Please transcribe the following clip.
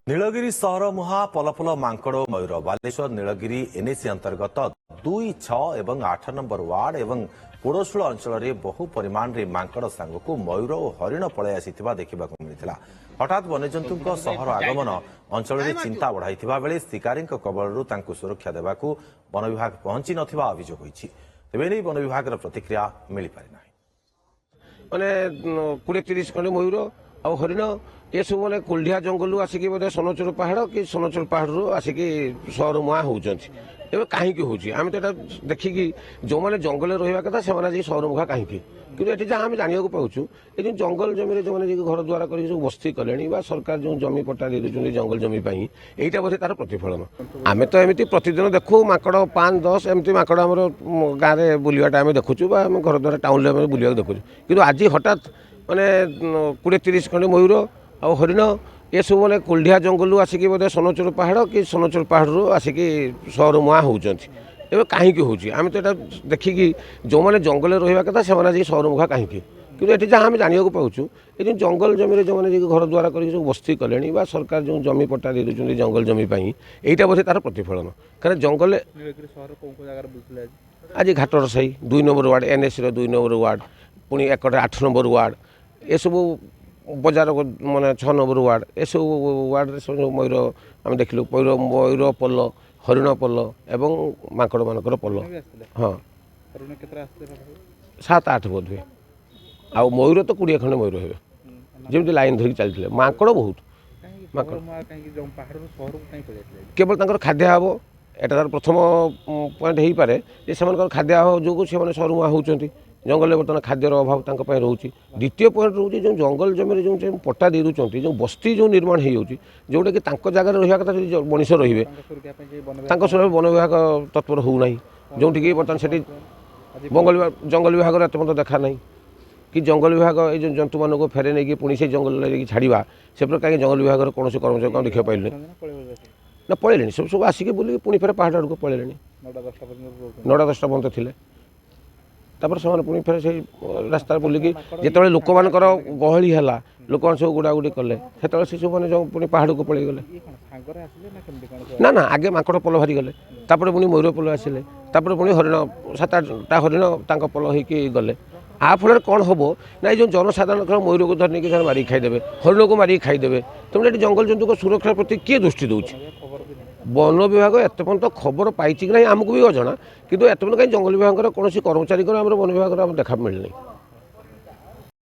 ନୀଳଗିରି ସହର ମୁହାଁ ପଲପଲ ମାଙ୍କଡ଼ ଓ ମୟୂର ବାଲେଶ୍ୱର ନୀଳଗିରି ଏନ୍ଏସି ଅନ୍ତର୍ଗତ 2, 6 ଏବଂ 8 ନମ୍ବର ୱାର୍ଡ ଏବଂ କୋଡ଼ଶୂଳ ଅଞ୍ଚଳରେ ବହୁ ପରିମାଣରେ ମାଙ୍କଡ଼ ସାଙ୍ଗକୁ ମୟୂର ଓ ହରିଣ ପଳାଇ ଆସିଥିବା ଦେଖିବାକୁ ମିଳିଥିଲା। ହଠାତ୍ ବନ୍ୟଜନ୍ତୁଙ୍କ ସହର ଆଗମନ ଅଞ୍ଚଳରେ ଚିନ୍ତା ବଢ଼ାଇଥିବା ବେଳେ ଶିକାରୀଙ୍କ କବଳରୁ ତାଙ୍କୁ ସୁରକ୍ଷା ଦେବାକୁ ବନ ବିଭାଗ ପହଞ୍ଚି ନଥିବା ଅଭିଯୋଗ ହୋଇଛି। ତେବେ ନେଇ ବନ ବିଭାଗର ପ୍ରତିକ୍ରିୟା ମିଳିପାରି ନାହିଁ। ମାନେ 20-30 ଖଣ୍ଡେ ମୟୂର ଆଉ ହରିଣ ଏସବୁ ମାନେ କୋଲ୍ଢିଆ ଜଙ୍ଗଲରୁ ଆସିକି ବୋଧେ ସୋନଚୁର ପାହାଡ଼ କି ସୋନଚୁର ପାହାଡ଼ରୁ ଆସିକି ସହର ମୁହାଁ ହେଉଛନ୍ତି। ଏବେ କାହିଁକି ହେଉଛି ଆମେ ତ ଏଟା ଦେଖିକି ଯେଉଁମାନେ ଜଙ୍ଗଲରେ ରହିବା କଥା ସେମାନେ ଆଜି ସହର ମୁହାଁ କାହିଁକି, କିନ୍ତୁ ଏଠି ଯାହା ଆମେ ଜାଣିବାକୁ ପାଉଛୁ ଏ ଯେଉଁ ଜଙ୍ଗଲ ଜମିରେ ଯେଉଁମାନେ ଯାଇକି ଘର ଦ୍ୱାରା କରିକି ସବୁ ବସ୍ତି କଲେଣି ବା ସରକାର ଯେଉଁ ଜମି ପଟ୍ଟା ଦେଇ ଦେଉଛନ୍ତି ଜଙ୍ଗଲ ଜମି ପାଇଁ, ଏଇଟା ବୋଧେ ତାର ପ୍ରତିଫଳନ। ଆମେ ତ ଏମିତି ପ୍ରତିଦିନ ଦେଖୁ ମାଙ୍କଡ଼ 5-10 ଏମିତି ମାଙ୍କଡ଼ ଆମର ଗାଁରେ ବୁଲିବାଟା ଆମେ ଦେଖୁଛୁ ବା ଆମେ ଘର ଦ୍ୱାରା ଟାଉନରେ ଆମେ ବୁଲିବାକୁ ଦେଖୁଛୁ, କିନ୍ତୁ ଆଜି ହଠାତ୍ ମାନେ 20-30 ଖଣ୍ଡେ ମୟୂର ଆଉ ହରିଣ ଏସବୁ ମାନେ କୋଲ୍ଢିଆ ଜଙ୍ଗଲରୁ ଆସିକି ବୋଧେ ସୋନଚୁର ପାହାଡ଼ କି ସୋନଚୁର ପାହାଡ଼ରୁ ଆସିକି ସହର ମୁହାଁ ହେଉଛନ୍ତି। ଏବେ କାହିଁକି ହେଉଛି ଆମେ ତ ଏଟା ଦେଖିକି ଯେଉଁମାନେ ଜଙ୍ଗଲରେ ରହିବା କଥା ସେମାନେ ଆଜି ସହର ମୁହାଁ କାହିଁକି, କିନ୍ତୁ ଏଠି ଯାହା ଆମେ ଜାଣିବାକୁ ପାଉଛୁ ଏ ଯେଉଁ ଜଙ୍ଗଲ ଜମିରେ ଯେଉଁମାନେ ଯାଇକି ଘର ଦ୍ୱାରା କରିକି ସବୁ ବସ୍ତି କଲେଣି ବା ସରକାର ଯେଉଁ ଜମି ପଟ୍ଟା ଦେଇ ଦେଉଛନ୍ତି ଜଙ୍ଗଲ ଜମି ପାଇଁ, ଏଇଟା ବୋଧେ ତାର ପ୍ରତିଫଳନ। କାରଣ ଜଙ୍ଗଲରେ ଆଜି ଘାଟର ସାହି 2 ନମ୍ବର ୱାର୍ଡ଼ ଏନ୍ଏସିର 2 ନମ୍ବର ୱାର୍ଡ଼, ପୁଣି ଏକଟେ 8 ନମ୍ବର ୱାର୍ଡ଼, ଏସବୁ ବଜାର ମାନେ 6 ନମ୍ବର ୱାର୍ଡ଼, ଏସବୁ ୱାର୍ଡ଼ରେ ସବୁ ମୟୂର ଆମେ ଦେଖିଲୁ। ମୟୂର ପଲ, ହରିଣ ପଲ ଏବଂ ମାଙ୍କଡ଼ମାନଙ୍କର ପଲ। ହଁ 7-8 ବୋଧ ହୁଏ, ଆଉ ମୟୂର ତ 20 ଖଣ୍ଡେ ମୟୂର ହେବେ ଯେମିତି ଲାଇନ୍ ଧରିକି ଚାଲିଥିଲେ। ମାଙ୍କଡ଼ ବହୁତ, କେବଳ ତାଙ୍କର ଖାଦ୍ୟ ହେବ ଏଟା ତାର ପ୍ରଥମ ପଏଣ୍ଟ ହେଇପାରେ ଯେ ସେମାନଙ୍କର ଖାଦ୍ୟ ଅଭାବ ଯୋଗୁଁ ସେମାନେ ସହର ମୁହାଁ ହେଉଛନ୍ତି। ଜଙ୍ଗଲରେ ବର୍ତ୍ତମାନ ଖାଦ୍ୟର ଅଭାବ ତାଙ୍କ ପାଇଁ ରହୁଛି। ଦ୍ୱିତୀୟ ପଏଣ୍ଟ ରହୁଛି ଯେଉଁ ଜଙ୍ଗଲ ଜମିରେ ଯେଉଁ ପଟ୍ଟା ଦେଇ ଦେଉଛନ୍ତି, ଯେଉଁ ବସ୍ତି ଯେଉଁ ନିର୍ମାଣ ହେଇଯାଉଛି, ଯେଉଁଟାକି ତାଙ୍କ ଜାଗାରେ ରହିବା କଥା ଯଦି ମଣିଷ ରହିବେ ତାଙ୍କ ସୁରକ୍ଷା ବନ ବିଭାଗ ତତ୍ପର ହେଉନାହିଁ। ଯେଉଁଠିକି ବର୍ତ୍ତମାନ ସେଠି ଜଙ୍ଗଲ ବିଭାଗର ଏତେ ମଧ୍ୟ ଦେଖା ନାହିଁ କି ଜଙ୍ଗଲ ବିଭାଗ ଏଇ ଯେଉଁ ଜନ୍ତୁମାନଙ୍କୁ ଫେରେ ନେଇକି ପୁଣି ସେଇ ଜଙ୍ଗଲରେ ନେଇକି ଛାଡ଼ିବା, ସେପଟେ କାହିଁକି ଜଙ୍ଗଲ ବିଭାଗର କୌଣସି କର୍ମଚାରୀ କ'ଣ ଦେଖିବାକୁ ପାଇଲେନି ନା ପଳେଇଲେଣି। ସବୁ ଆସିକି ବୁଲିକି ପୁଣି ଫେରେ ପାହାଡ଼ ଆଡ଼କୁ ପଳେଇଲେଣି। 9-10ଟା ପର୍ଯ୍ୟନ୍ତ ଥିଲେ, ତାପରେ ସେମାନେ ପୁଣି ଫେରେ ସେଇ ରାସ୍ତାରେ ବୁଲିକି ଯେତେବେଳେ ଲୋକମାନଙ୍କର ଗହଳି ହେଲା, ଲୋକମାନେ ସବୁ ଗୁଡ଼ାଗୁଡ଼ି କଲେ, ସେତେବେଳେ ସେ ସବୁମାନେ ଯେଉଁ ପୁଣି ପାହାଡ଼କୁ ପଳେଇଗଲେ। ନା ଆଗେ ମାଙ୍କଡ଼ ପଲ ବାହାରିଗଲେ, ତାପରେ ପୁଣି ମୟୂର ପଲ ଆସିଲେ, ତାପରେ ପୁଣି ହରିଣ 7-8ଟା ହରିଣ ତାଙ୍କ ପଲ ହେଇକି ଗଲେ। ଆ ଫଳରେ କ'ଣ ହେବ ନା ଏଇ ଯେଉଁ ଜନସାଧାରଣଙ୍କର ମୟୂରକୁ ଧରି ନେଇକି ସେମାନେ ମାରିକି ଖାଇଦେବେ, ହରିଣକୁ ମାରିକି ଖାଇଦେବେ। ତେଣୁ ଏଠି ଜଙ୍ଗଲ ଜନ୍ତୁଙ୍କ ସୁରକ୍ଷା ପ୍ରତି କିଏ ଦୃଷ୍ଟି ଦେଉଛି? ବନ ବିଭାଗ ଏତେ ପର୍ଯ୍ୟନ୍ତ ଖବର ପାଇଛି କି ନାହିଁ ଆମକୁ ବି ଅଜଣା, କିନ୍ତୁ ଏତେ ପର୍ଯ୍ୟନ୍ତ କାହିଁ ଜଙ୍ଗଲ ବିଭାଗର କୌଣସି କର୍ମଚାରୀଙ୍କର ଆମର ବନ ବିଭାଗର ଆମେ ଦେଖା ମିଳିନାହିଁ।